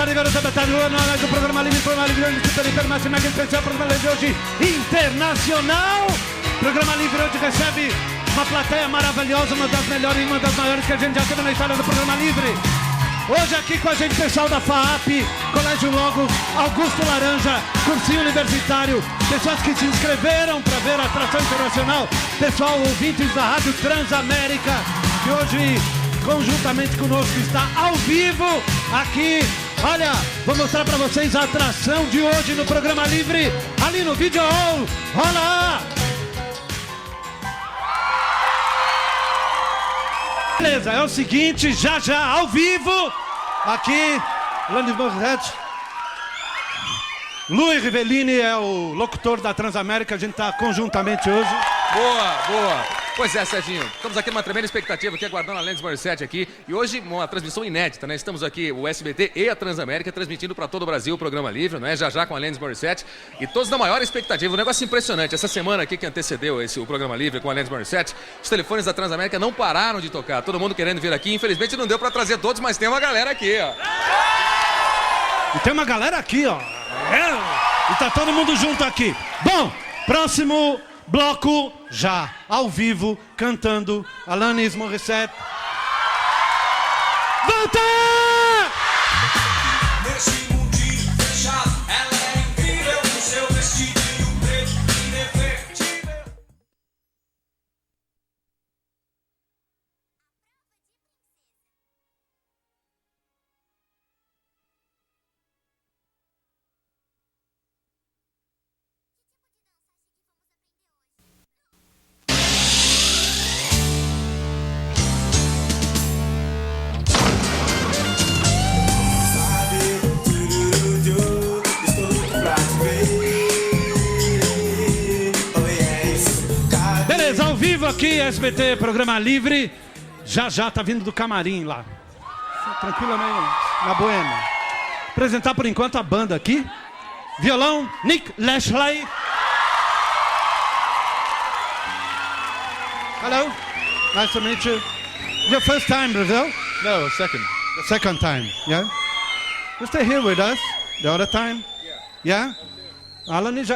arrivando da metade do ano, do programa Livre, internacional, mega especial, programa Livre hoje internacional. Programa Livre hoje recebe uma plateia maravilhosa, uma das melhores e uma das maiores que a gente já teve na história do programa Livre. Hoje aqui com a gente pessoal da FAAP, Colégio Logos, Augusto Laranja, Cursinho Universitário, pessoas que se inscreveram para ver a atração internacional, pessoal ouvintes da Rádio Transamérica, que hoje conjuntamente conosco está ao vivo aqui. Olha, vou mostrar para vocês a atração de hoje no programa Livre, ali no Video Hall. Rola! Beleza, é o seguinte, já ao vivo, aqui, Alanis Morissette. Luiz Rivellini é o locutor da Transamérica, a gente está conjuntamente hoje. Boa. Pois é, Serginho, estamos aqui numa tremenda expectativa, aqui aguardando a Alanis Morissette aqui. E hoje, uma transmissão inédita, né? Estamos aqui, o SBT e a Transamérica, transmitindo para todo o Brasil o programa Livre, não é? Já com a Alanis Morissette. E todos na maior expectativa, um negócio impressionante. Essa semana aqui que antecedeu o programa Livre com a Alanis Morissette, os telefones da Transamérica não pararam de tocar. Todo mundo querendo vir aqui. Infelizmente não deu para trazer todos, mas tem uma galera aqui, ó. E tem uma galera aqui, ó. E tá todo mundo junto aqui. Bom, próximo bloco, já ao vivo, cantando Alanis Morissette. Volta! Nesse mundinho fechado, ela é incrível com seu vestidinho preto, indefectível. Beleza, ao vivo aqui, SBT, programa Livre. Já tá vindo do camarim lá. Tranquilamente, na boêmia. Apresentar por enquanto a banda aqui. Violão, Nick Lashley. Hello, nice to meet you. Your first time, Brazil? No, second. The second time, yeah? You stay here with us the other time? Yeah? Alanis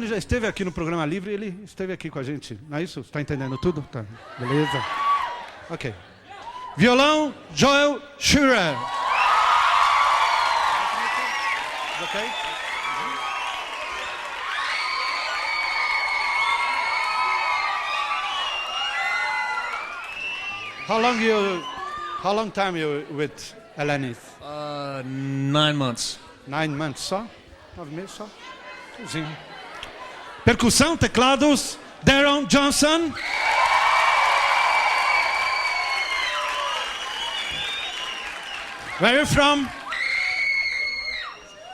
já esteve aqui no programa Livre, ele esteve aqui com a gente, não é isso? Está entendendo tudo? Tá, beleza. Ok. Violão, Joel Schurer. Ok? How long time you with Alanis? 9 months. 9 months só? 9 meses só? Sim. Percussão, teclados, Darren Johnson. Where are you from?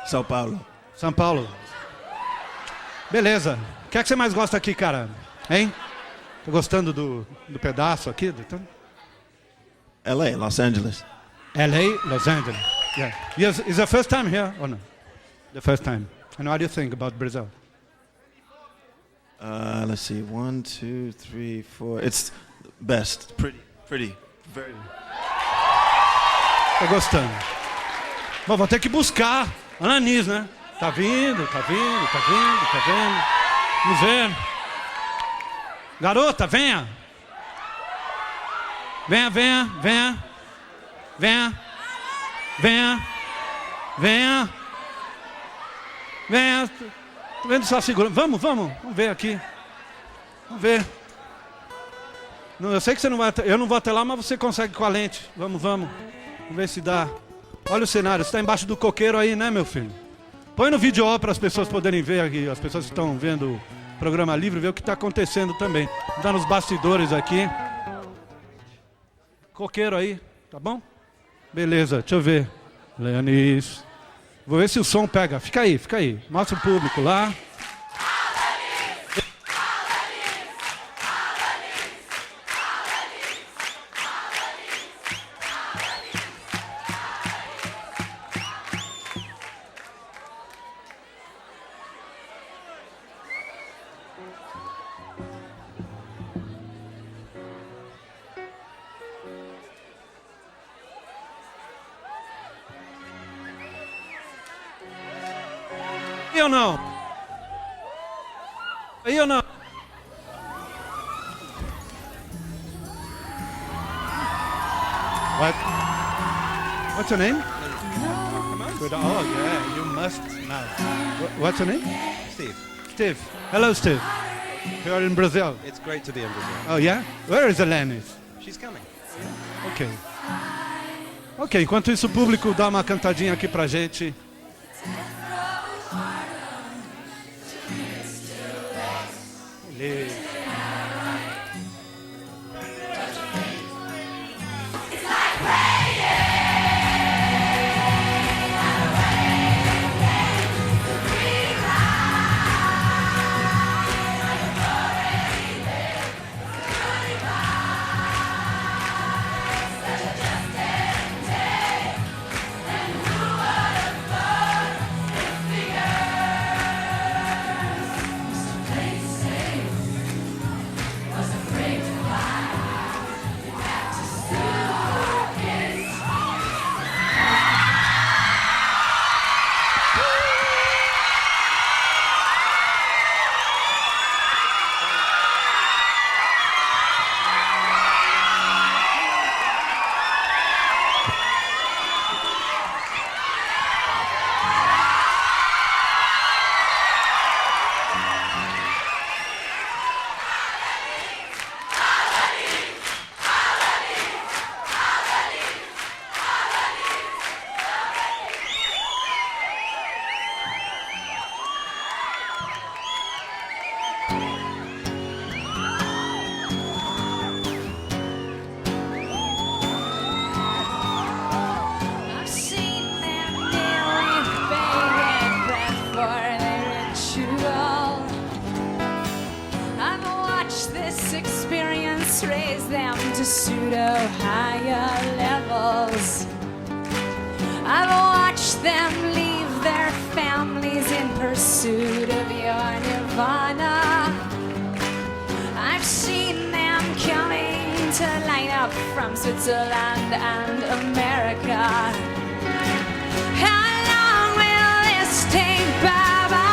São Paulo. São Paulo. Beleza. O que é que você mais gosta aqui, cara? Hein? Tá gostando do pedaço aqui? LA, Los Angeles. LA, Los Angeles. Yeah. Yes, is the first time here or no? The first time. And what do you think about Brazil? Let's see. 1, 2, 3, 4. It's best. Pretty. Very. Tô gostando. Bom, vou ter que buscar Alanis, né? Tá vindo. Vamos ver. Garota, venha. Venha, tô vendo só segurando. Vamos ver aqui. Vamos ver. Não, eu sei que você não vai, eu não vou até lá, mas você consegue com a lente. Vamos ver se dá. Olha o cenário, você está embaixo do coqueiro aí, né, meu filho? Põe no vídeo para as pessoas poderem ver aqui, as pessoas que estão vendo o programa Livre, ver o que está acontecendo também. Tá nos bastidores aqui. Coqueiro aí, tá bom? Beleza, deixa eu ver. Alanis. Vou ver se o som pega. Fica aí. Mostra o público lá. Aí ou não? Aí ou não? What? What's your name? Good. Oh yeah, you must now. What's your name? Steve, Steve. Hello, Steve. You are in Brazil. it's great to be in Brazil. Oh yeah? Where is Alanis? She's coming. Ok. Ok, enquanto isso o público dá uma cantadinha aqui pra gente. Beleza. Raise them to pseudo higher levels. I've watched them leave their families in pursuit of your nirvana. I've seen them coming to line up from Switzerland and America. How long will this take, Baba?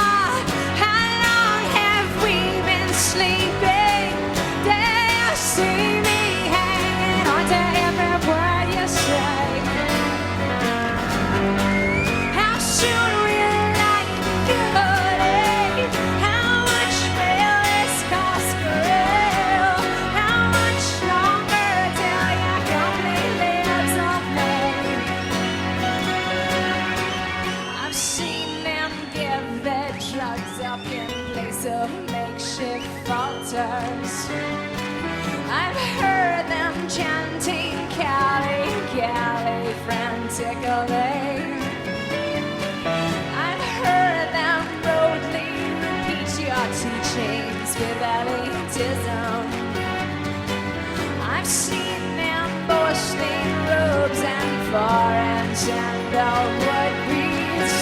How long have we been sleeping? See me hanging on to every word you say. How soon will light be hooded? How much will this cost for real? How much longer till your company lives off me? I've seen them give their drugs up in place of makeshift falters. I've heard them chanting Cali, Cali frantically. I've heard them boldly repeat your teachings with elitism. I've seen them boasting robes and foreigns and all wood beats.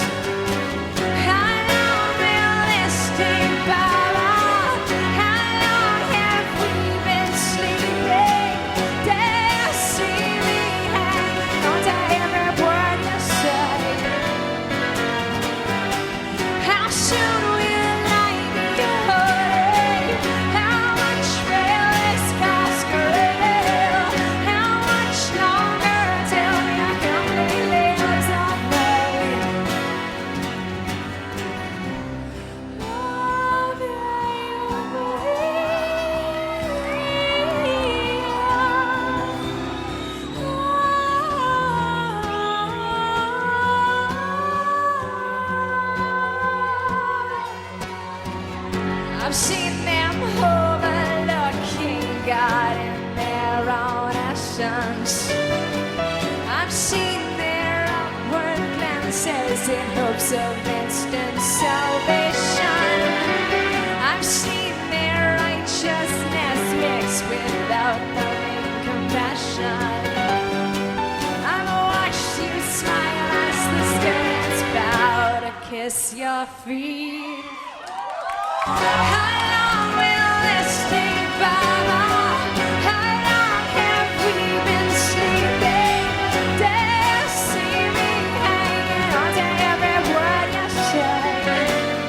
How long will this take, Baba? I've seen them overlooking God in their own essence. I've seen their upward glances in hopes of instant salvation. I've seen their righteousness mixed without loving compassion. I've watched you smile as the skirts bow to kiss your feet. How long will this take, Baba? How long have we been sleeping? Do you see me hanging on to every word you say?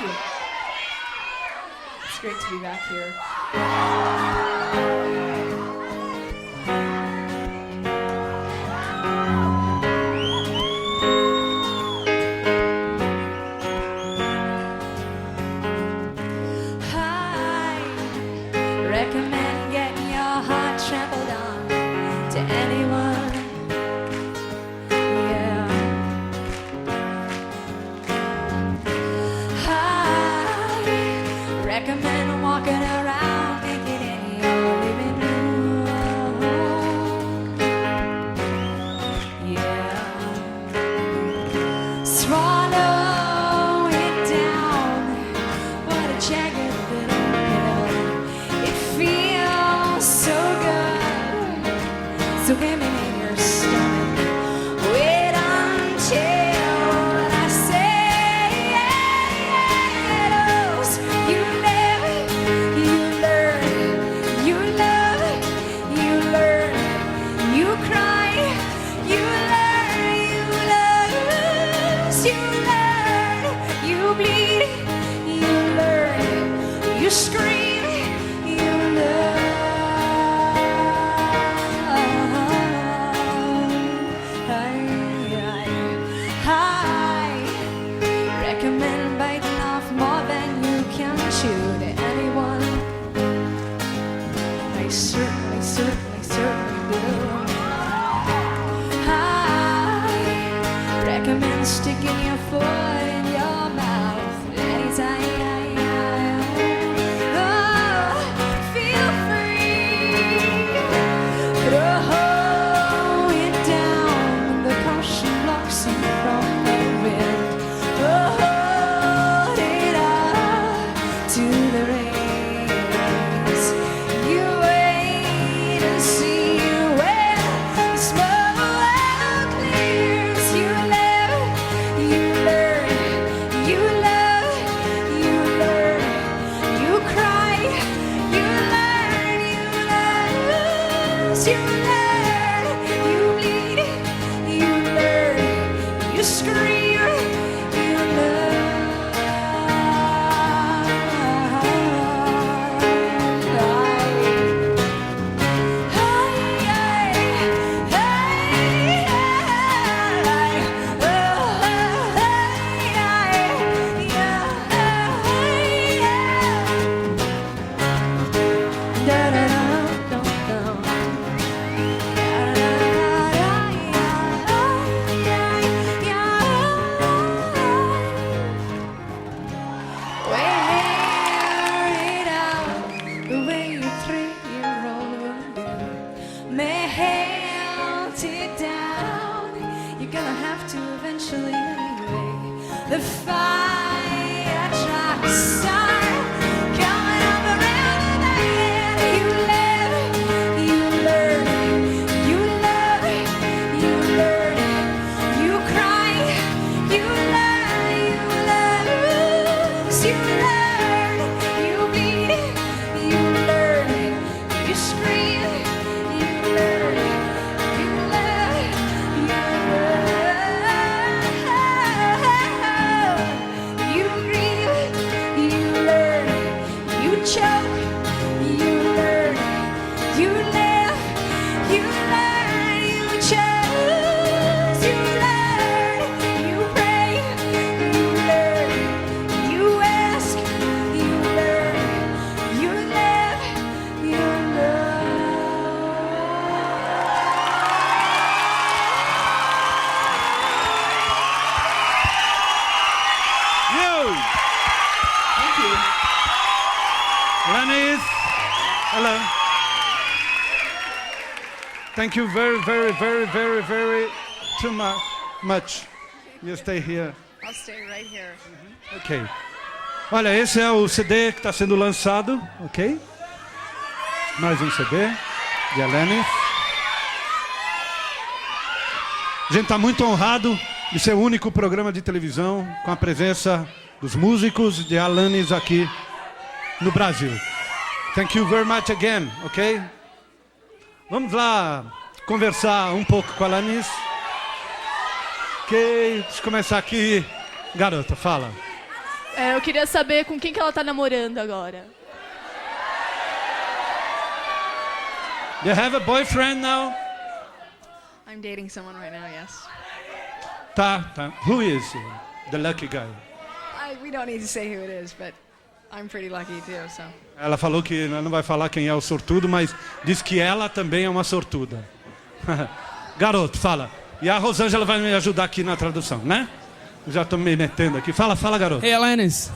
Thank you. It's great to be back here. I recommend getting your heart trampled on to anyone. Yeah. I recommend walking around naked in your living room. Yeah. Swallow it down. What a jagged little pill. It feels so good. So give me in your stomach. Wait until I say yes. You live, you learn, you love, you learn, you cry, you learn, you lose, you learn, you bleed, you learn, you scream, you love. I recommend biting off more than you can chew to anyone. I certainly will. I recommend sticking your foot in your mouth anytime. Oh, feel free. Throw it down. The caution blocks you from the wind. Hold it up to the rays. You wait and see when the smoke clears. You live, you learn, you love, you learn, you cry, you learn, you lose, you learn, you bleed, you learn, you scream, you wear it out the way a 3-year-old would do. Melt it down. You're gonna have to eventually anyway. The fire trucks are coming up around the bend. You live, you learn, you love, you learn, you cry, you learn, you lose, you learn, you bleed, you learn, you scream, you learn, you love, you grieve, you learn, you choke, you learn, you live, you learn, you choose, you learn, you pray, you learn, you ask, you learn, you live, you love. You! Thank you. Alanis, hello. Thank you very too much. You stay here. I'll stay right here. Ok. Olha, esse é o CD que está sendo lançado, ok? Mais um CD de Alanis. A gente está muito honrado de ser o único programa de televisão com a presença dos músicos de Alanis aqui no Brasil. Thank you very much again, ok? Vamos lá conversar um pouco com a Alanis. Ok, deixa eu começar aqui. Garota, fala. Eu queria saber com quem que ela tá namorando agora. You have a boyfriend now? I'm dating someone right now, yes. Tá. Who is the lucky guy? We don't need to say who it is, but I'm pretty lucky too, so. Ela falou que ela não vai falar quem é o sortudo, mas diz que ela também é uma sortuda. Garoto, fala. E a Rosângela vai me ajudar aqui na tradução, né? Eu já tô me metendo aqui. Fala, garoto. Hey, Alanis.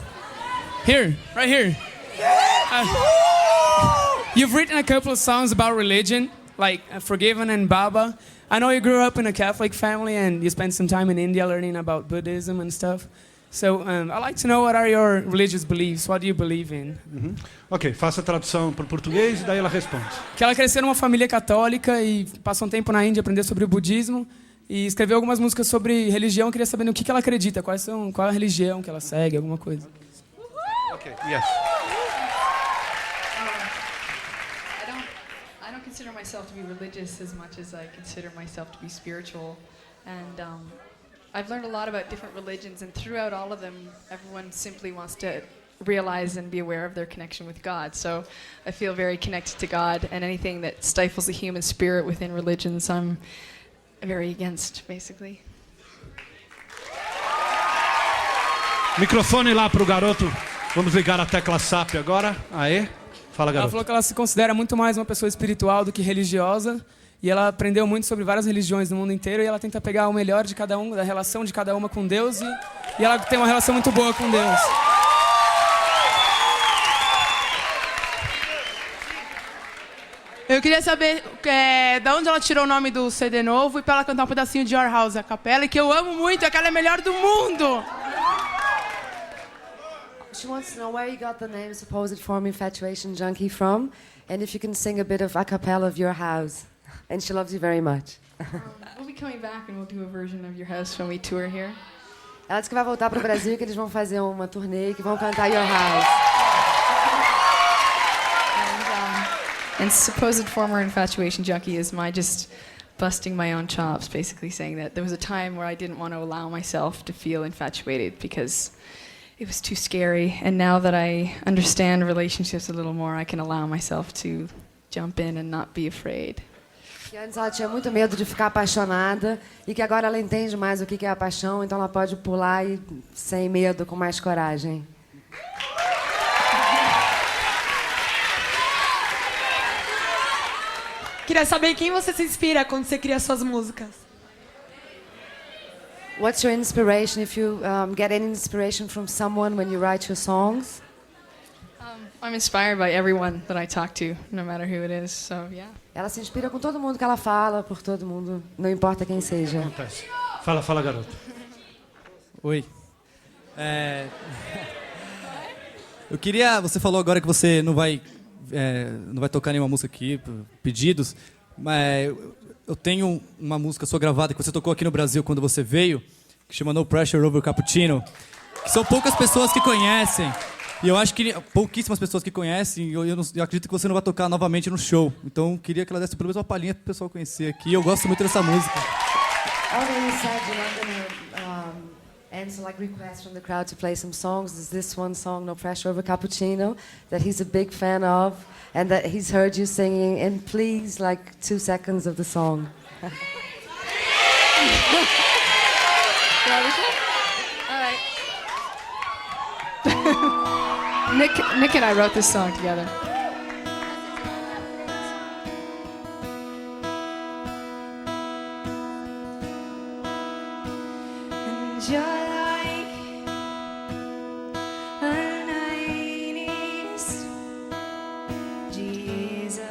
Here, right here. You've written a couple of songs about religion, like Forgiven and Baba. I know you grew up in a Catholic family and you spent some time in India learning about Buddhism and stuff. So I'd like to know, what are your religious beliefs? What do you believe in? Ok, faça a tradução para o português e daí ela responde. Que ela cresceu numa família católica e passou um tempo na Índia aprender sobre o budismo e escreveu algumas músicas sobre religião. Eu queria saber no que ela acredita, qual é a religião que ela segue, alguma coisa. Ok, yes. I don't consider myself to be religious as much as I consider myself to be spiritual, and I've learned a lot about different religions, and throughout all of them, everyone simply wants to realize and be aware of their connection with God. So I feel very connected to God, and anything that stifles the human spirit within religions, I'm very against, basically. Microfone lá pro garoto. Vamos ligar a tecla SAP agora. Aê. Fala, Ela garoto. falou que ela se considera muito mais uma pessoa espiritual do que religiosa. E ela aprendeu muito sobre várias religiões no mundo inteiro. E ela tenta pegar o melhor de cada um, da relação de cada uma com Deus. E ela tem uma relação muito boa com Deus. Eu queria saber da onde ela tirou o nome do CD novo e pra ela cantar um pedacinho de Your House, a capela, que eu amo muito, aquela é a melhor do mundo. She wants to know where you got the name Supposed Form Infatuation Junkie from, and if you can sing a bit of a cappella of Your House. And she loves you very much. We'll be coming back and we'll do a version of Your House when we tour here. Ela disse que vai voltar pro Brasil e que eles vão fazer uma turnê e que vão cantar Your House. And supposed former infatuation junkie is my just busting my own chops, basically saying that there was a time where I didn't want to allow myself to feel infatuated because it was too scary. And now that I understand relationships a little more, I can allow myself to jump in and not be afraid. Que antes ela tinha muito medo de ficar apaixonada e que agora ela entende mais o que é a paixão, então ela pode pular e sem medo, com mais coragem. Queria saber em quem você se inspira quando você cria suas músicas. What's your inspiration? If you get any inspiration from someone when you write your songs? I'm inspired by everyone that I talk to, no matter who it is, so yeah. Ela se inspira com todo mundo que ela fala, por todo mundo, não importa quem seja. Acontece. Fala, garoto. Oi. Eu queria... Você falou agora que você não vai tocar nenhuma música aqui, pedidos, mas eu tenho uma música sua gravada que você tocou aqui no Brasil quando você veio, que chama No Pressure Over Cappuccino, que são poucas pessoas que conhecem, e eu acho que pouquíssimas pessoas que conhecem, eu acredito que você não vai tocar novamente no show, então queria que ela desse pelo menos uma palhinha para o pessoal conhecer aqui, eu gosto muito dessa música. Already said you're not gonna answer like requests from the crowd to play some songs. There's this one song, No Pressure Over Cappuccino, that he's a big fan of, and that he's heard you singing. And please, like 2 seconds of the song. All right. Nick and I wrote this song together. And you're like Alanis, Jesus,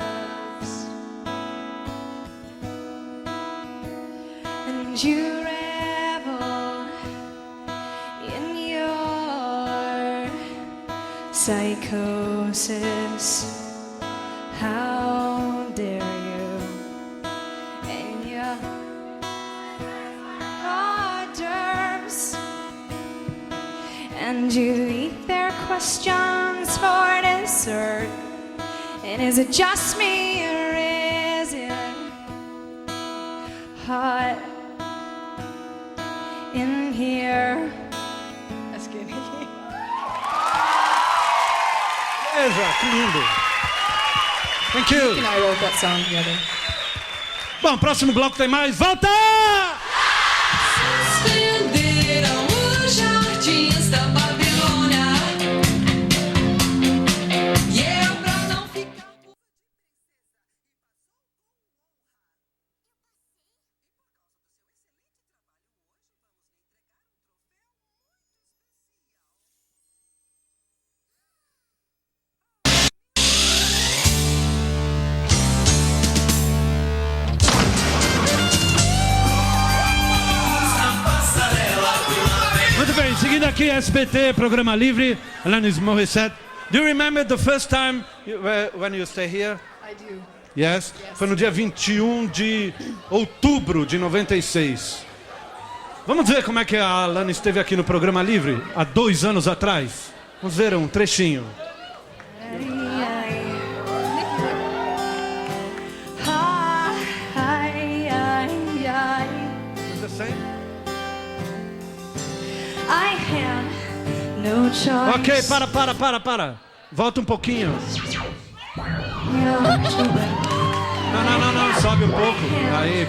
and you revel in your psychosis. How dare you? And your orders, and you eat their questions for dessert. And is it just me or is it hot in here? That's good. Beleza, que lindo. Thank you. And I wrote that song together. Bom, próximo bloco tem mais. Volta! Suspenderam os jardins da Babilônia. E eu, pra não ficar. Muito bem, seguindo aqui SBT, Programa Livre, Alanis Morissette. Do you remember the first time when you stay here? I do. Yes? Foi no dia 21 de outubro de 96. Vamos ver como é que a Alanis esteve aqui no Programa Livre há 2 anos atrás. Vamos ver um trechinho. Is the same? I had no choice. Ok, para. Volta um pouquinho. Não, sobe um pouco. Aí,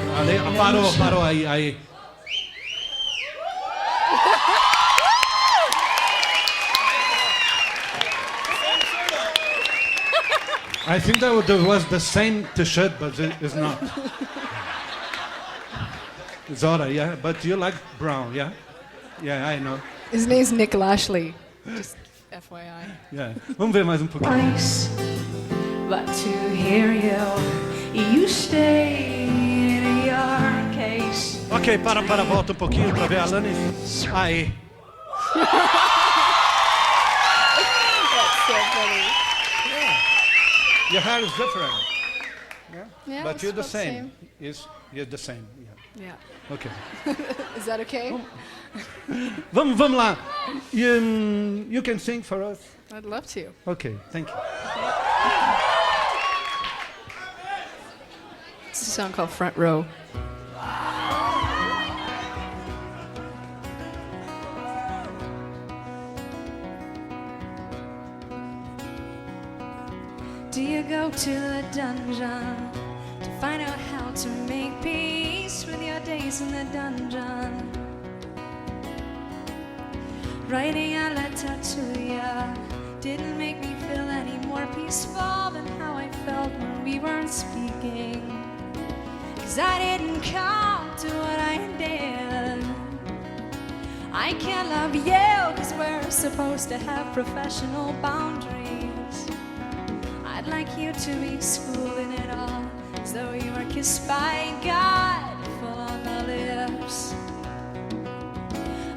parou aí. I think that was the same t-shirt, but it's not. Zora, yeah, but you like brown, yeah? Yeah, I know. His name's Nick Lashley. Just FYI. Yeah. Vamos ver mais um pouquinho. Twice, but to hear you stay in your case. Ok, para, volta um pouquinho pra ver a Alanis. Aí. That's so funny. Your hair is different. Yeah, But it's you're the about same. You're the same. Yeah. Yeah. Okay. Is that okay? Vamos lá. You can sing for us? I'd love to. Okay, thank you. It's a song called Front Row. Do you go to the dungeon to find out how to make peace with your days in the dungeon? Writing a letter to ya didn't make me feel any more peaceful than how I felt when we weren't speaking. 'Cause I didn't come to what I did. I can't love you 'cause we're supposed to have professional boundaries. I'd like you to be schooling it all as though you were kissed by God, full on the lips.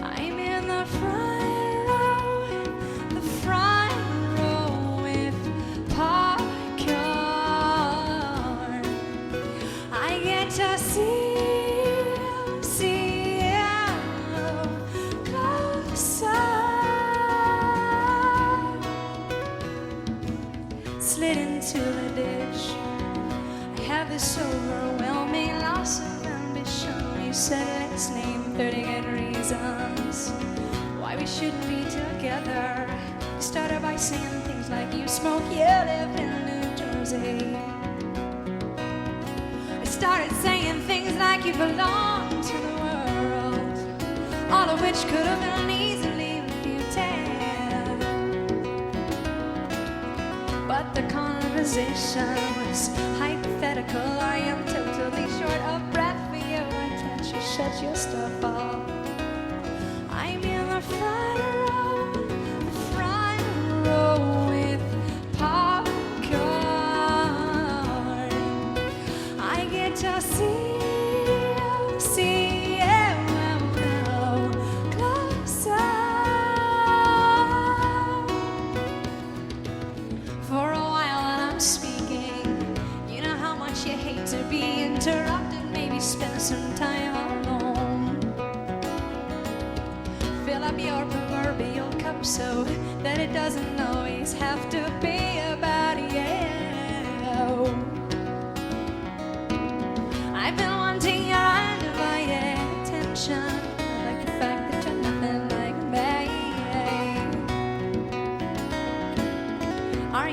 I'm in the front row with popcorn. I get to see you closer. Slid into the ditch. I have this overwhelming loss of ambition. You said let's name 30 good reasons why we shouldn't be together. You started by saying things like you smoke, you live in New Jersey. I started saying things like you belong to the world, all of which could have been easily refuted. But the conversation was hypothetical. I am totally short of breath for you. And can't you shut your stuff off? I'm in the front row with popcorn. I get to see you closer. For a while when I'm speaking, you know how much you hate to be interrupted. Maybe spend some time alone. Fill up your proverbial cup so that it doesn't always have to be about you. I've been wanting your undivided attention. I like the fact that you're nothing like me. Our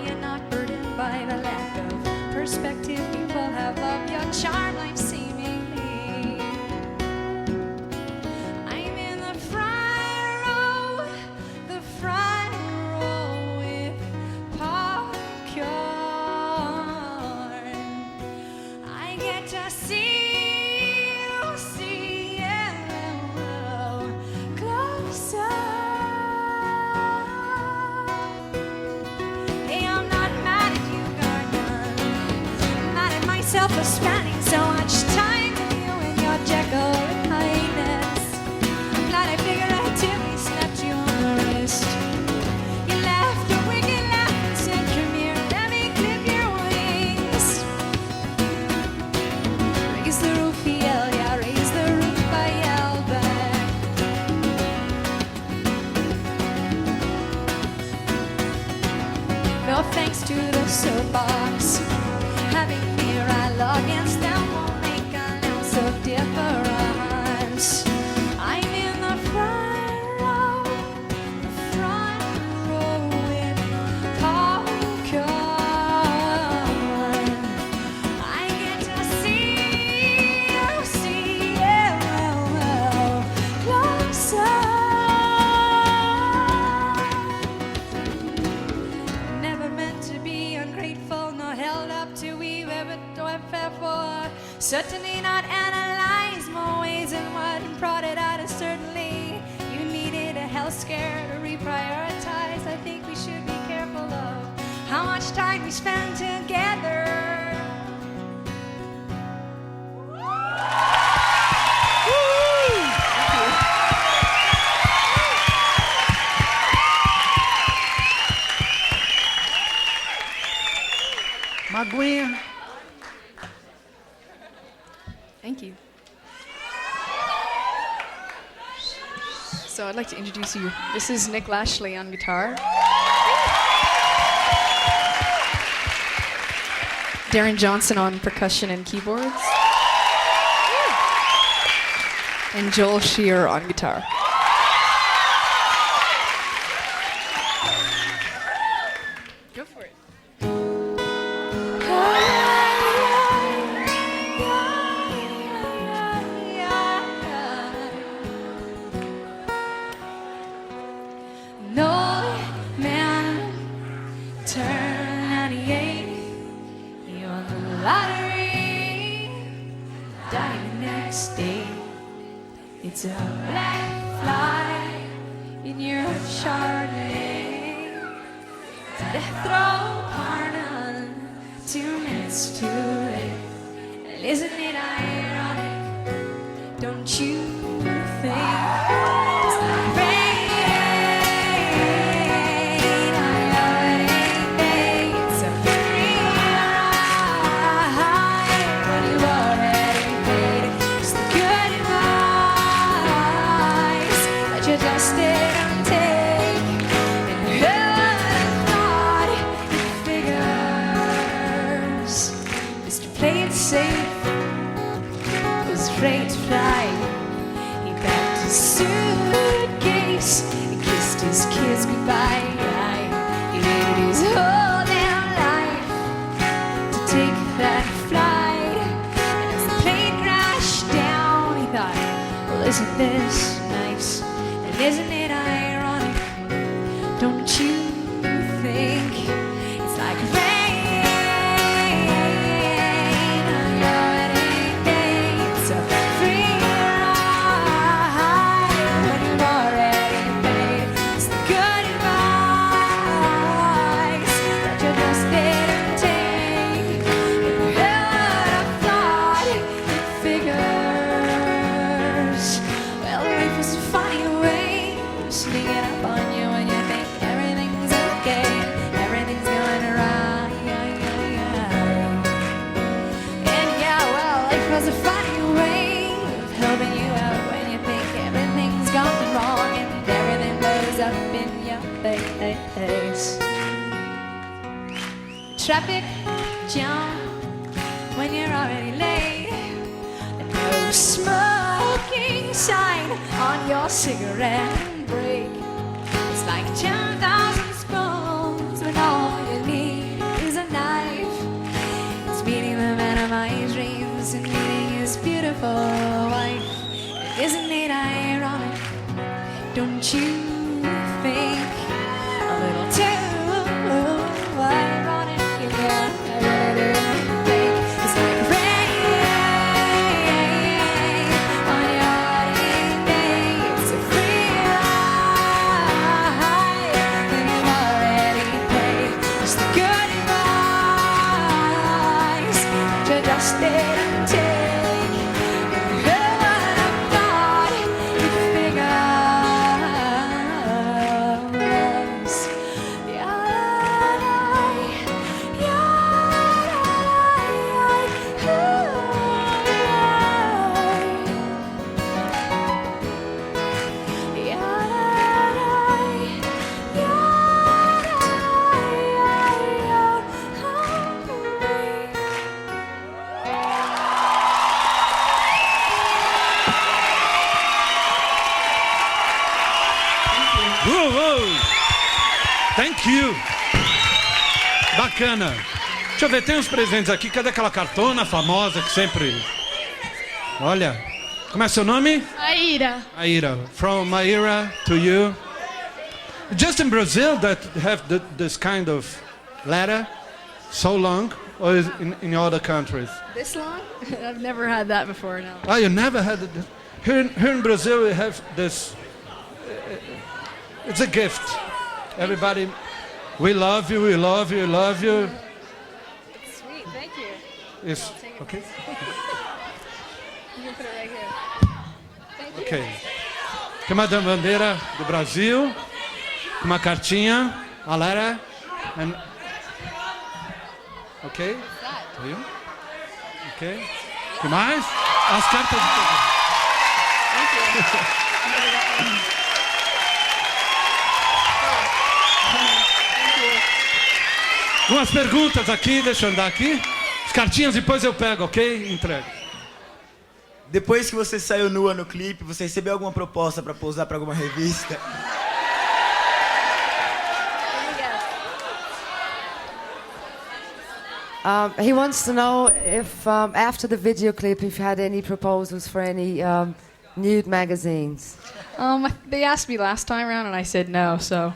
myself for spending so much time with you and your Jekyll and Highness. I'm glad I figured out till we slapped you on the wrist. You laughed a wicked laugh and said, come here, let me clip your wings. Raise the roof, he yelled, yeah, raise the roof, I yelled back. No thanks to the soapbox. Having me right against them won't make an ounce of difference. I'm in the front row with popcorn. I get to see you closer. Never meant to be ungrateful, nor held up to weave ever for. Certainly not analyze more ways than what and prodded out of certainly. You needed a health scare to reprioritize. I think we should be careful of how much time we spend together. Maguinha. Thank you. So I'd like to introduce you. This is Nick Lashley on guitar. Darren Johnson on percussion and keyboards. And Joel Shear on guitar. Go for it. No man turn 98. You won the lottery, die the next day. It's a black fly in your Chardonnay. Death row pardon, 2 minutes too late. And isn't it ironic? Don't you think? It's like rain. Afraid to fly. He packed his suitcase, he kissed his kids goodbye. He waited his whole damn life to take that flight. And as the plane crashed down, he thought, well, isn't this nice? And isn't it ironic? Don't you think it's like rain? Traffic jam when you're already late, and no smoking sign on your cigarette break. It's like 10,000 spoons when all you need is a knife. It's meeting the man of my dreams and meeting his beautiful wife. And isn't it ironic? Don't you think a little too ironic? Thank you. Bacana. Deixa eu ver, tem uns presentes aqui. Cadê aquela cartona famosa que sempre... Olha. Como é seu nome? Aira. Aira. From Aira to you. Just in Brazil that have this kind of letter so long, or is in other countries? This long? I've never had that before, no. Oh, you never had it? Here in Brazil we have this, it's a gift. Everybody, we love you, we love you, we love you. It's sweet, thank you. It's, okay? You can put it right here. Thank you. Ok. Tem uma bandeira do Brasil, uma cartinha, a letter, and... Ok? Viu? Ok. O que mais? As cartas de... Algumas perguntas aqui, deixa eu andar aqui. As cartinhas depois eu pego, ok? Entrego. Depois que você saiu nua no clipe, você recebeu alguma proposta pra posar pra alguma revista? He wants to know if, after the video clip, if you had any proposals for any nude magazines. They asked me last time around and I said no, so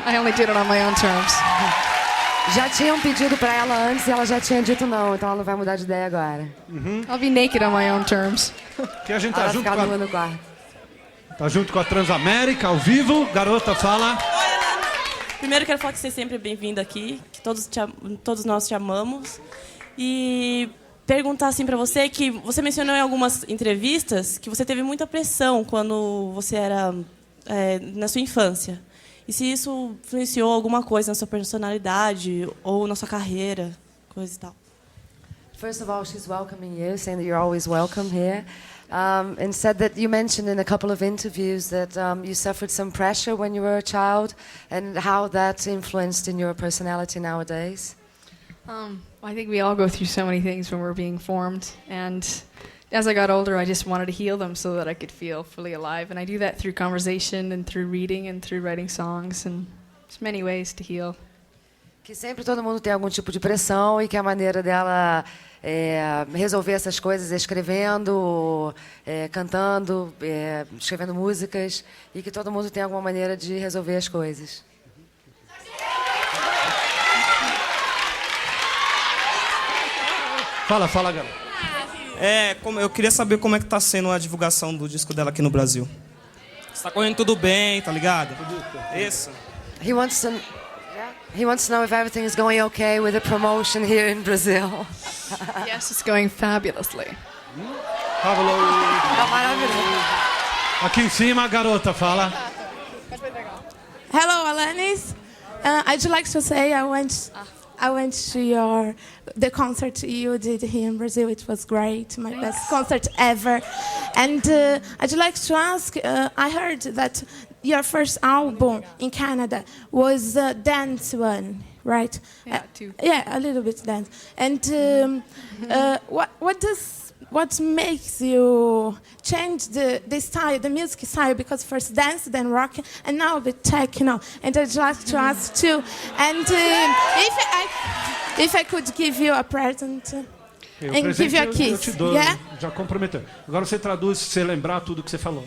I only did it on my own terms. Já tinham pedido pra ela antes e ela já tinha dito não, então ela não vai mudar de ideia agora. I'll be naked on my own terms. Que a gente tá Ela junto, ficar com nua a, no quarto. tá junto com a Transamérica, ao vivo. Garota, fala. Primeiro quero falar que você é sempre bem-vinda aqui, que todos nós te amamos. E perguntar assim para você que você mencionou em algumas entrevistas que você teve muita pressão quando você era na sua infância. E se isso influenciou alguma coisa na sua personalidade ou na sua carreira, coisa e tal. First of all, she's welcoming you, saying that you're always welcome here. And said that you mentioned in a couple of interviews that you suffered some pressure when you were a child and how that influenced in your personality nowadays. I think we all go through so many things when we're being formed, and as I got older, I just wanted to heal them so that I could feel fully alive, and I do that through conversation and through reading and through writing songs, and there's many ways to heal. Que sempre todo mundo tem algum tipo de pressão e que a maneira dela resolver essas coisas é escrevendo, cantando, escrevendo músicas, e que todo mundo tem alguma maneira de resolver as coisas. Fala, galera. Eu queria saber como é que tá sendo a divulgação do disco dela aqui no Brasil. Está correndo tudo bem, tá ligado? Isso. He wants to know if everything is going okay with the promotion here in Brazil. Yes, it's going fabulously. Aqui em cima, a garota, fala. Hello, Alanis. I'd like to say I went to the concert you did here in Brazil. It was great, my best concert ever. And I'd like to ask, I heard that your first album in Canada was a dance one, right? Yeah, too. Yeah, a little bit dance. And what makes you change the style, the music style? Because first dance, then rock, and now the techno. And I'd like to ask too. And if I could give you a present. And give you a kiss. Eu te dou, yeah? já comprometeu. Agora você traduz se você lembrar tudo que você falou.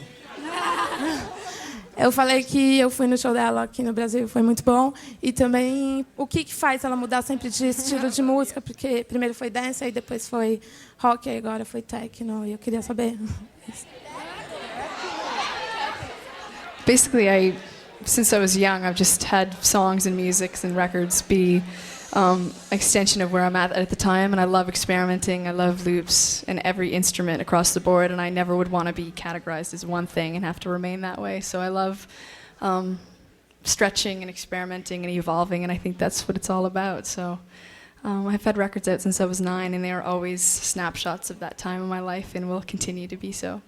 Eu falei que eu fui no show dela aqui no Brasil, foi muito bom. E também o que faz ela mudar sempre de estilo de música, porque primeiro foi dance, aí depois foi rock, aí agora foi techno, e eu queria saber. Basically, since I was young, I've just had songs and musics and records be extension of where I'm at the time, and I love experimenting. I love loops and every instrument across the board, and I never would want to be categorized as one thing and have to remain that way. So I love stretching and experimenting and evolving, and I think that's what it's all about. So I've had records out since I was 9, and they are always snapshots of that time in my life and will continue to be so.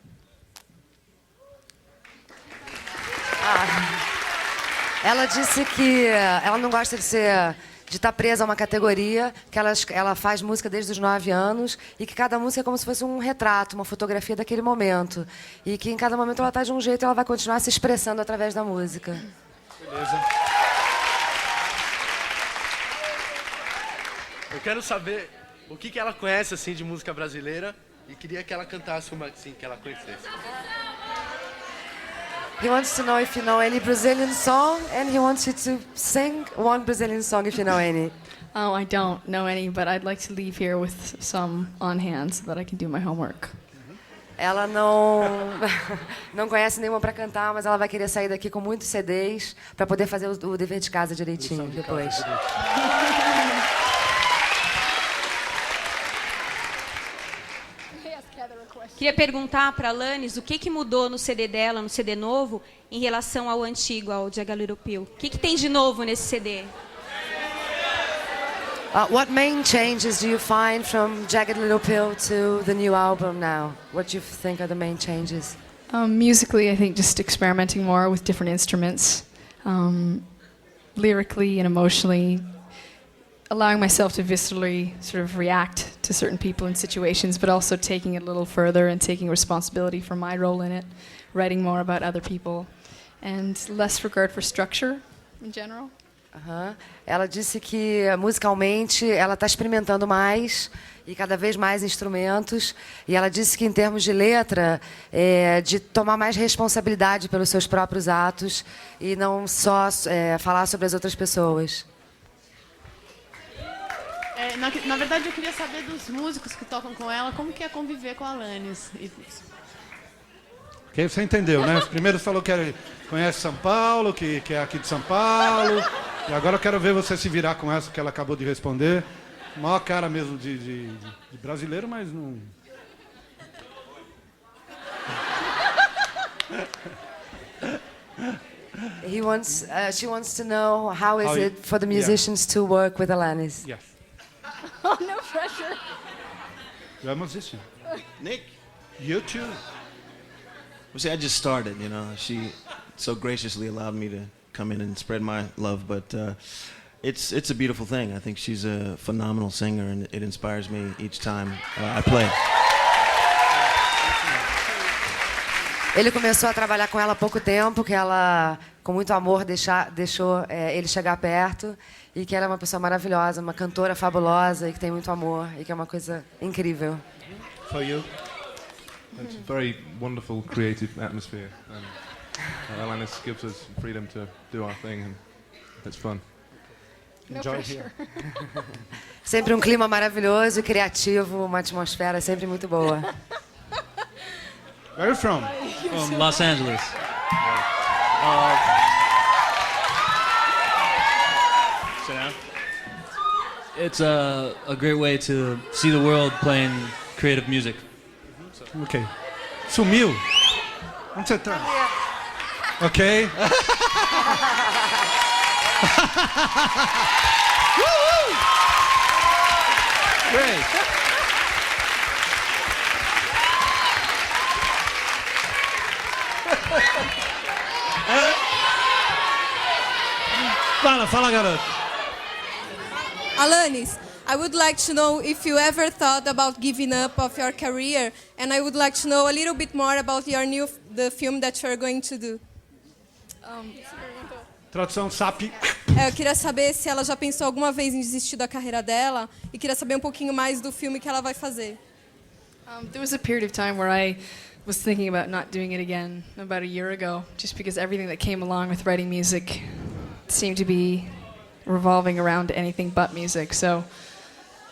Ela disse que ela não gosta de estar presa a uma categoria, que ela faz música desde os 9 anos e que cada música é como se fosse um retrato, uma fotografia daquele momento. E que em cada momento ela está de um jeito e ela vai continuar se expressando através da música. Beleza. Eu quero saber o que ela conhece assim de música brasileira e queria que ela cantasse uma assim que ela conhecesse. He wants to know if you know any Brazilian song, and he wants you to sing one Brazilian song if you know any. Oh, I don't know any, but I'd like to leave here with some on hand so that I can do my homework. Ela não conhece nenhuma para cantar, mas ela vai querer sair daqui com muitos CDs para poder fazer o dever de casa direitinho depois. Queria perguntar para a Alanis o que mudou no CD dela, no CD novo, em relação ao antigo, ao Jagged Little Pill. O que tem de novo nesse CD? What main changes do you find from Jagged Little Pill to the new album now? What do you think are the main changes? Musically, I think just experimenting more with different instruments. Lyrically and emotionally, allowing myself to viscerally sort of react to certain people and situations, but also taking it a little further and taking responsibility for my role in it, writing more about other people, and less regard for structure in general. Ela disse que musicalmente ela está experimentando mais e cada vez mais instrumentos. E ela disse que em termos de letra, de tomar mais responsabilidade pelos seus próprios atos e não só falar sobre as outras pessoas. Na verdade, eu queria saber dos músicos que tocam com ela, como que é conviver com a Alanis. Ok, você entendeu, né? Primeiro falou que conhece São Paulo, que é aqui de São Paulo. E agora eu quero ver você se virar com essa que ela acabou de responder. Maior cara mesmo de brasileiro, mas não... She wants to know how is it for the musicians to work with Alanis. Yes. Oh, no pressure. You're a musician. Nick, you too. Well, see, I just started, you know. She so graciously allowed me to come in and spread my love, but it's a beautiful thing. I think she's a phenomenal singer, and it inspires me each time I play. Ele começou a trabalhar com ela há pouco tempo, que ela, com muito amor, deixou ele chegar perto, e que ela é uma pessoa maravilhosa, uma cantora fabulosa, e que tem muito amor, e que é uma coisa incrível. For you? It's a very wonderful, creative atmosphere, and Alanis gives us freedom to do our thing, and it's fun. Enjoy here. Sempre um clima maravilhoso e criativo, uma atmosfera sempre muito boa. Where are you from? From Los Angeles. Sit down. It's a great way to see the world playing creative music. Ok. Sumiu. Onde você tá? Ok. Great. Fala, garoto. Alanis, I would like to know if you ever thought about giving up of your career, and I would like to know a little bit more about the film that you are going to do. Tradução SAP. Eu queria saber se ela já pensou alguma vez em desistir da carreira dela e queria saber um pouquinho mais do filme que ela vai fazer. There was a period of time where I was thinking about not doing it again about a year ago, just because everything that came along with writing music seemed to be revolving around anything but music. So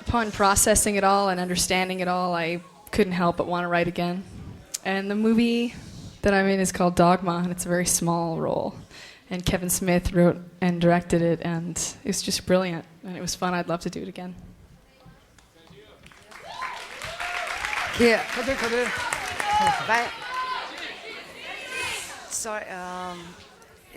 upon processing it all and understanding it all, I couldn't help but want to write again. And the movie that I'm in is called Dogma, and it's a very small role. And Kevin Smith wrote and directed it, and it was just brilliant. And it was fun. I'd love to do it again. Cadê? Vai. Sorry,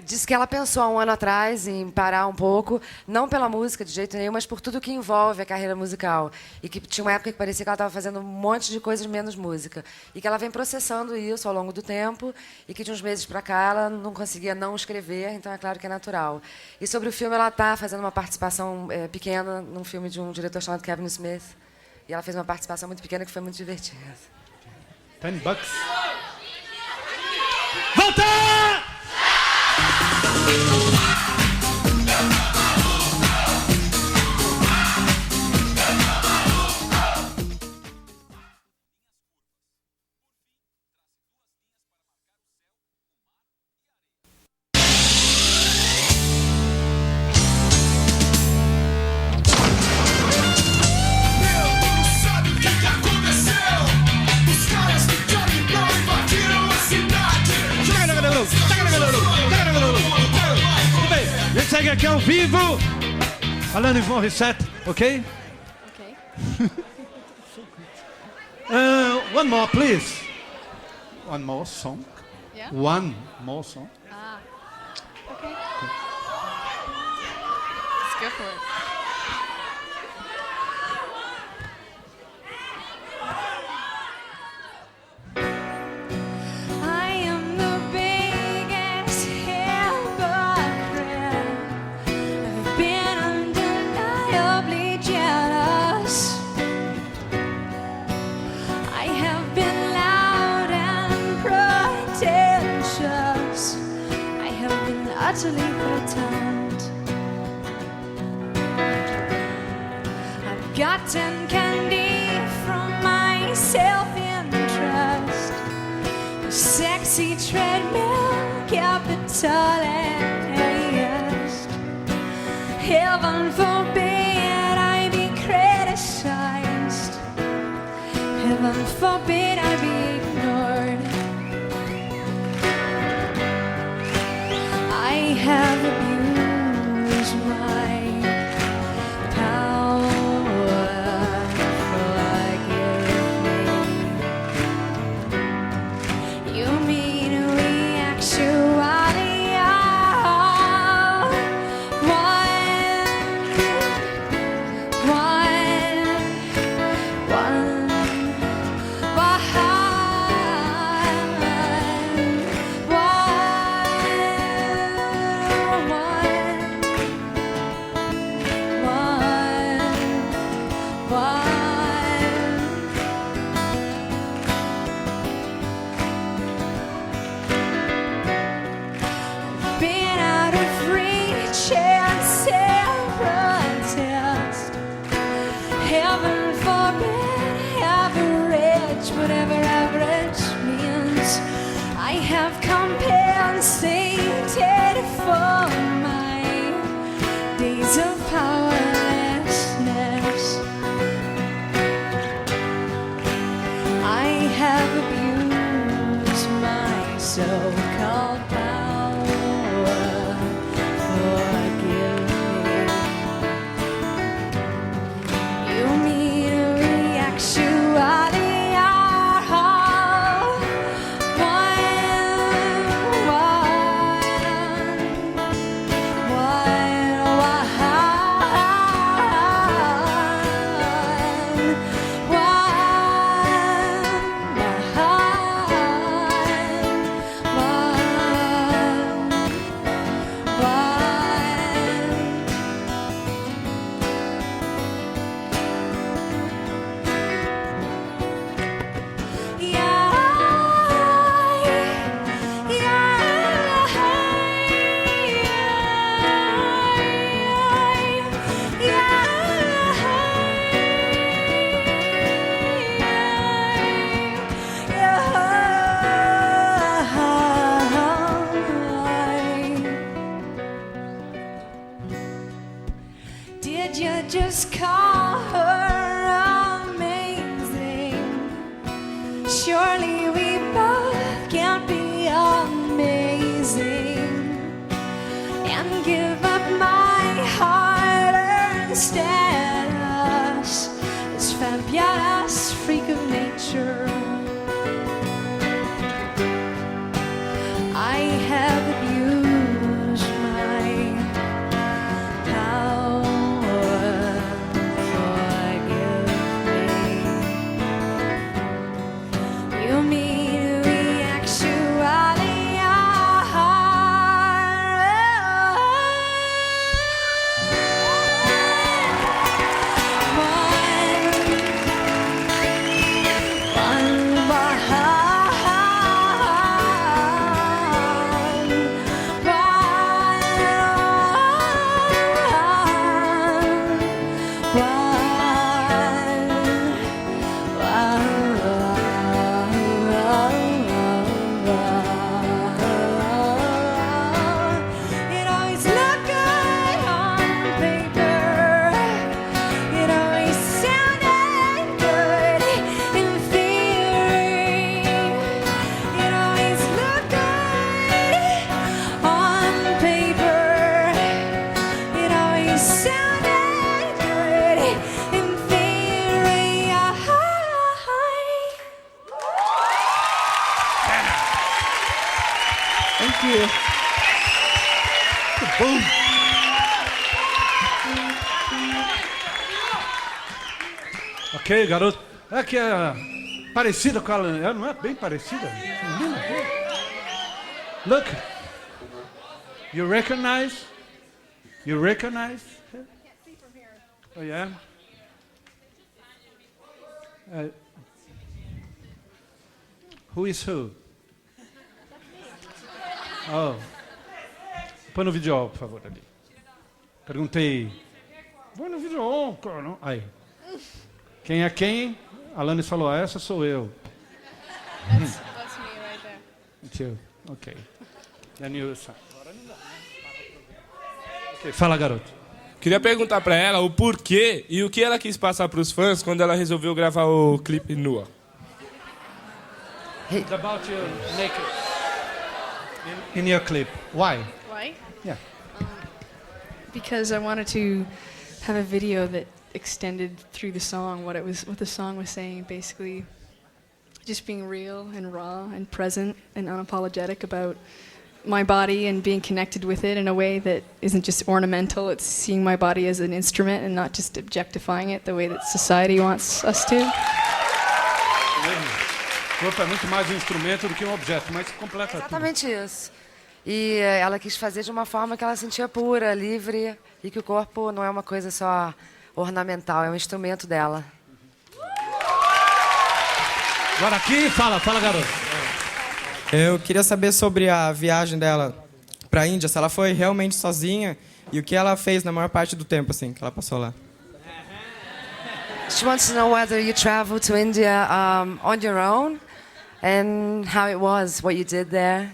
disse que ela pensou há um ano atrás em parar um pouco, não pela música de jeito nenhum, mas por tudo que envolve a carreira musical. E que tinha uma época que parecia que ela estava fazendo um monte de coisas menos música. E que ela vem processando isso ao longo do tempo, e que de uns meses para cá ela não conseguia não escrever, então é claro que é natural. E sobre o filme, ela está fazendo uma participação pequena num filme de um diretor chamado Kevin Smith. E ela fez uma participação muito pequena que foi muito divertida. $10. Volta! A gente segue aqui ao vivo. Alanis Morissette, ok? Okay. One more, please. One more song. Yeah? One more song. Ah. Okay. Let's go for it. I am the biggest hypocrite. I've been undeniably jealous. I have been loud and pretentious. I have been utterly pretend. I've gotten candy from my self-interest. A sexy treadmill capitalist. Heaven forbid I be criticized. Heaven forbid I be ignored. I have abused my power. Forgive me. You mean we actually are been out of reach and separatist. Heaven forbid average, whatever average means. I have compensated for my days of powerlessness. I have abused my so-called power. Forgive me. You mean we actually are Did you just call her amazing? Surely we both can't be amazing and give up my hard-earned status as fabulous freak of nature. I have abused my power. Ok, garoto. É que é parecida com a Alanis. Ela não é bem parecida? Look. You recognize? You recognize? Oh, yeah? Who is who? Oh. Põe no vídeo, por favor, ali. Perguntei. Põe no vídeo, cara. Não. Aí. Quem é quem? A Alanis falou, essa sou eu. That's me right there. It's you. Ok. Then you... Okay, fala, garoto. Queria perguntar pra ela o porquê e o que ela quis passar pros fãs quando ela resolveu gravar o clipe nua. It's about you naked in your clip. Why? Why? Yeah. Because I wanted to have a video that extended through the song what the song was saying, basically just being real and raw and present and unapologetic about my body and being connected with it in a way that isn't just ornamental. It's seeing my body as an instrument and not just objectifying it the way that society wants us to. O corpo é muito mais um instrumento do que um objeto, mas completa tudo. Exatamente isso. E ela quis fazer de uma forma que ela sentia pura, livre, e que o corpo não é uma coisa só ornamental, é um instrumento dela. Agora aqui, fala, garoto. Eu queria saber sobre a viagem dela pra Índia, se ela foi realmente sozinha e o que ela fez na maior parte do tempo, assim, que ela passou lá. She wants to know whether you traveled to India on your own and how it was, what you did there.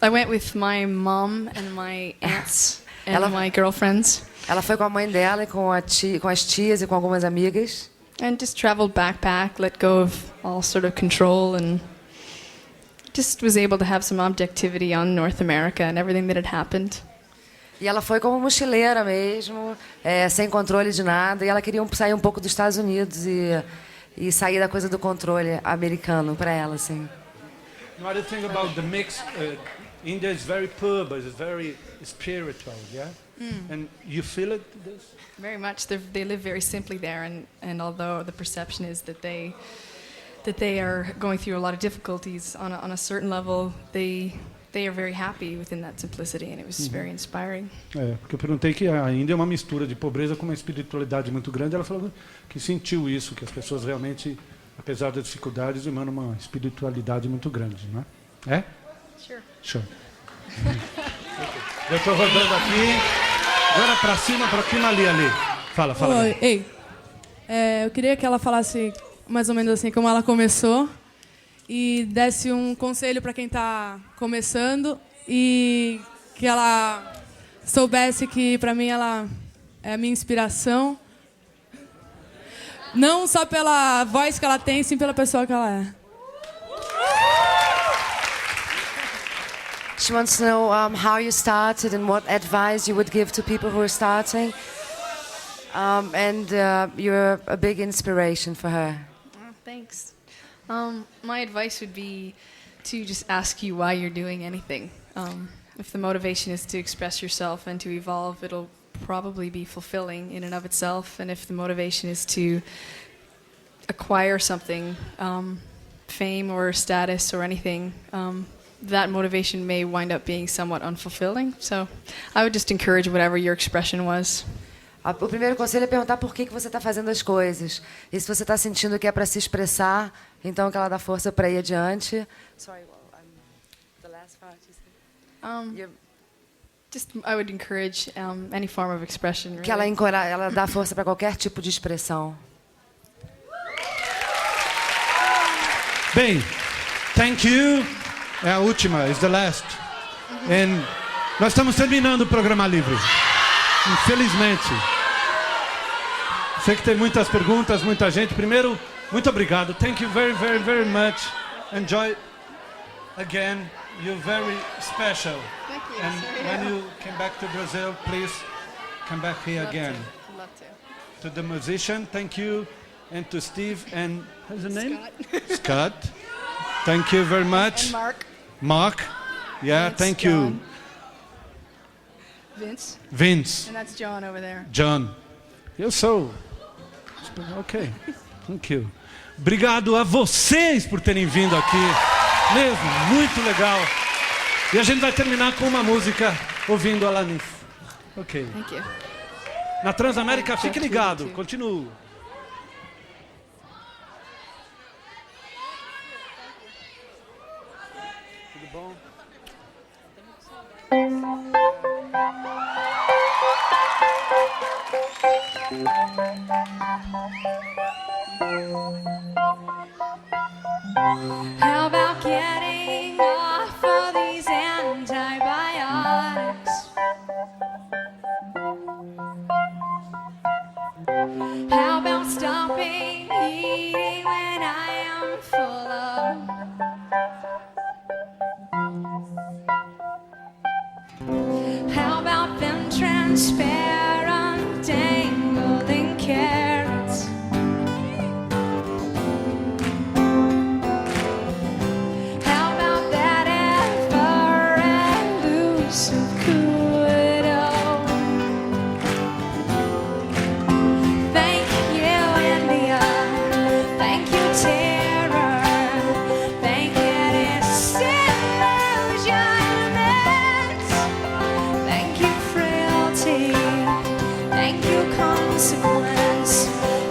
I went with my mom and my aunts and my girlfriends. Ela foi com a mãe dela e com as tias e com algumas amigas. And just traveled backpack, let go of all sort of control, and just was able to have some objectivity on North America and everything that had happened. E ela foi como mochileira mesmo, sem controle de nada. E ela queria sair um pouco dos Estados Unidos e sair da coisa do controle americano para ela, assim. What do you think about the mix? India is very poor, but it's very spiritual, yeah? And you feel it, this? Very much. They live very simply there, and although the perception is that they are going through a lot of difficulties, on a certain level, they are very happy within that simplicity, and it was very inspiring. Porque eu perguntei que a Índia é uma mistura de pobreza com uma espiritualidade muito grande. Ela falou que sentiu isso, que as pessoas realmente, apesar das dificuldades, emanam uma espiritualidade muito grande, não é? É? Sure. Eu estou rodando aqui. Agora pra cima, pra cima ali. Fala. Oi, ei. Eu queria que ela falasse mais ou menos assim como ela começou e desse um conselho para quem está começando e que ela soubesse que para mim ela é a minha inspiração, não só pela voz que ela tem, sim pela pessoa que ela é. She wants to know how you started and what advice you would give to people who are starting. You're a big inspiration for her. Oh, thanks. My advice would be to just ask you why you're doing anything. If the motivation is to express yourself and to evolve, it'll probably be fulfilling in and of itself. And if the motivation is to acquire something, fame or status or anything, that motivation may wind up being somewhat unfulfilling. So I would just encourage whatever your expression was. O primeiro conselho é perguntar por que você está fazendo as coisas. E se você está sentindo que é para se expressar, então que ela dá força para ir adiante. Sorry, the last part you said. I would encourage any form of expression. Really. Que ela dá força para qualquer tipo de expressão. Bem, thank you. É a última, is the last. And nós estamos terminando o programa Livre. Infelizmente. Sei que tem muitas perguntas, muita gente. Primeiro, muito obrigado. Thank you very, very, very much. Enjoy again. You're very special. Thank you. And when you come back to Brazil, please come back here again. Love to. To the musician, thank you. And to Steve and, what's the name? Scott. Scott. Thank you very much. And Mark. Mark. Yeah, Vince, thank John. you. Vince. Vince. And that's John over there. John. Eu sou Ok. Thank you. Obrigado a vocês por terem vindo aqui. Mesmo, muito legal. E a gente vai terminar com uma música ouvindo Alanis. Ok. Thank you. Na Transamérica, fique ligado. Continuo. Tudo bom? How about getting off of these antibiotics? How about stopping eating when I am full of? How about them transparent dangling carrots? How about that ever elusive kudo? Thank you, India. Thank you, terror. Thank you, disillusionment. Thank you, frailty. Thank you, consequence.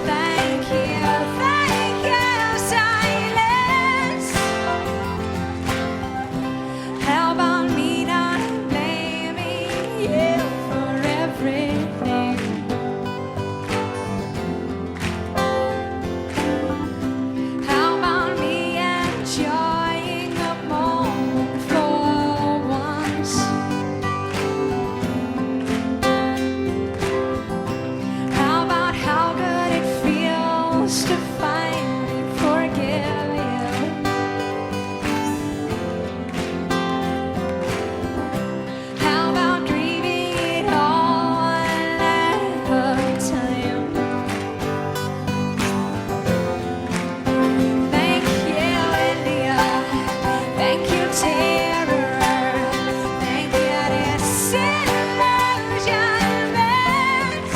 Thank you, silence. How about me not blaming you for everything? How about me enjoying the moment for once? How about how good it feels to finally forgive you? How about grieving it all one at a time? Thank you, India. Thank you, terror. Thank you, disillusionment.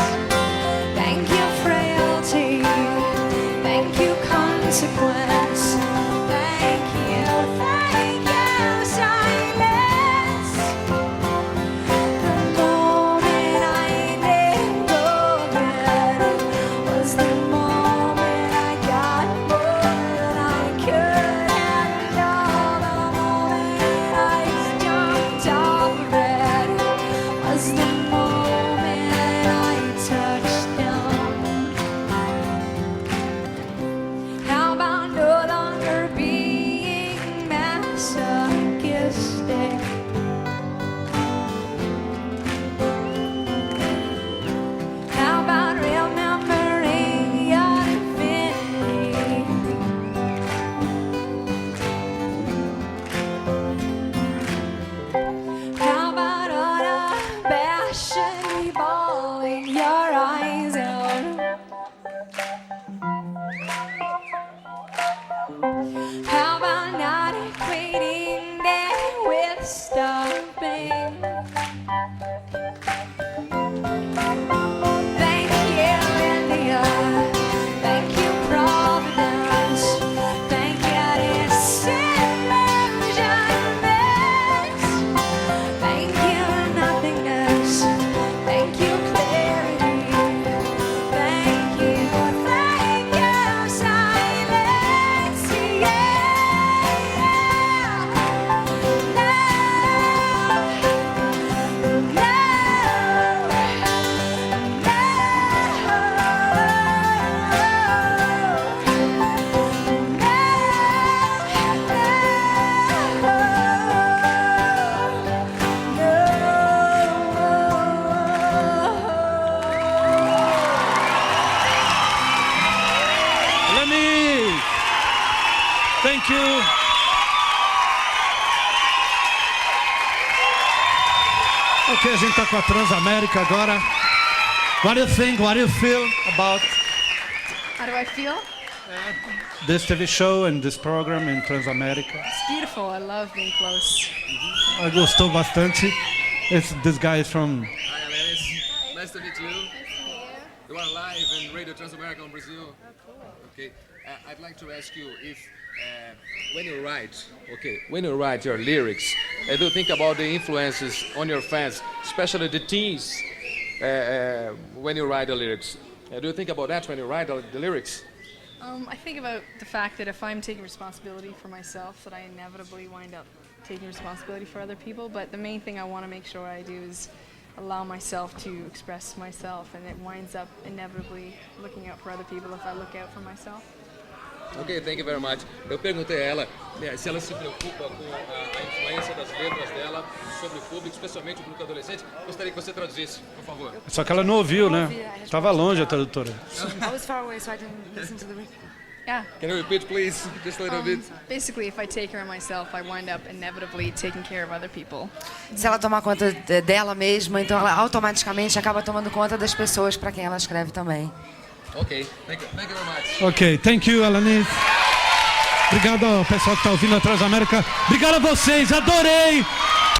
Thank you, frailty. Thank you, consequence. Thank you, silence. The moment I let go again was the moment I got more than I could handle. The moment I jumped off red was the moment I touched down. How about no longer being masochistic? How about remembering your infinity? How about unabashedly bawling your eyes out? How about not equating that with stopping? Thank you, India. Thank you, Providence. Thank you, disillusionment. Thank you, nothingness. Thank you, clarity. Thank you, silence. Alanis! Thank you. Ok, a gente tá com a Transamérica agora. What do you think? What do you feel about How do I feel? this TV show and this program in Transamérica? It's beautiful. I love being close. Gostou bastante. This guy is from... Hi, Alanis. Nice to meet you. You are live in Radio Transamerica in Brazil. Oh, cool. Okay. I'd like to ask you if when you write your lyrics, do you think about the influences on your fans, especially the teens, when you write the lyrics? Do you think about that when you write the lyrics? I think about the fact that if I'm taking responsibility for myself, that I inevitably wind up taking responsibility for other people. But the main thing I want to make sure I do is allow myself to express myself, and it winds up inevitably looking out for other people if I look out for myself. Ok, thank you very much. Eu perguntei a ela se ela se preocupa com a influência das letras dela sobre o público, especialmente o público adolescente. Gostaria que você traduzisse, por favor. Só que ela não ouviu, né? Tava longe a tradutora. I was far away, so I didn't listen to the record. Yeah. Can you repeat, please, just a little bit? Basically, if I take care of myself, I wind up inevitably taking care of other people. Se ela tomar conta dela mesma, então ela automaticamente acaba tomando conta das pessoas para quem ela escreve também. Ok, thank you very much. Ok, thank you, Alanis. Obrigado ao pessoal que está ouvindo a Transamérica. Obrigado a vocês, adorei!